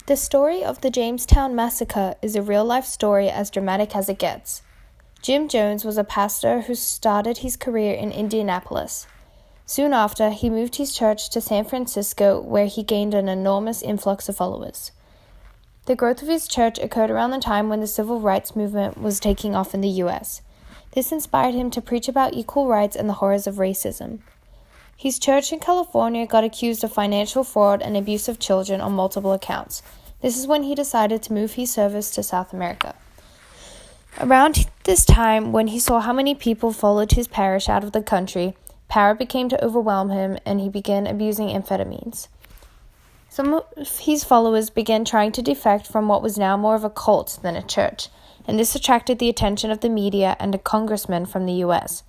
The story of the Jamestown Massacre is a real-life story as dramatic as it gets. Jim Jones was a pastor who started his career in Indianapolis. Soon after, he moved his church to San Francisco, where he gained an enormous influx of followers. The growth of his church occurred around the time when the civil rights movement was taking off in the U.S. This inspired him to preach about equal rights and the horrors of racism. His church in California got accused of financial fraud and abuse of children on multiple accounts. This is when he decided to move his service to South America. Around this time, when he saw how many people followed his parish out of the country, power began to overwhelm him and he began abusing amphetamines. Some of his followers began trying to defect from what was now more of a cult than a church, and this attracted the attention of the media and a congressman from the U.S.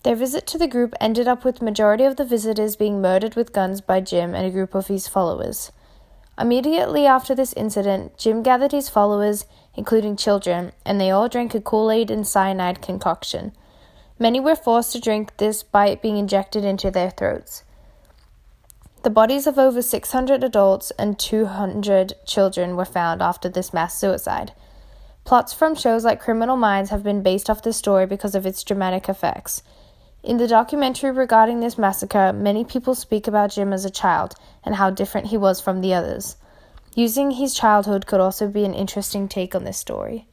Their visit to the group ended up with the majority of the visitors being murdered with guns by Jim and a group of his followers. Immediately after this incident, Jim gathered his followers, including children, and they all drank a Kool-Aid and cyanide concoction. Many were forced to drink this by it being injected into their throats. The bodies of over 600 adults and 200 children were found after this mass suicide. Plots from shows like Criminal Minds have been based off this story because of its dramatic effects. In the documentary regarding this massacre, many people speak about Jim as a child and how different he was from the others. Using his childhood could also be an interesting take on this story.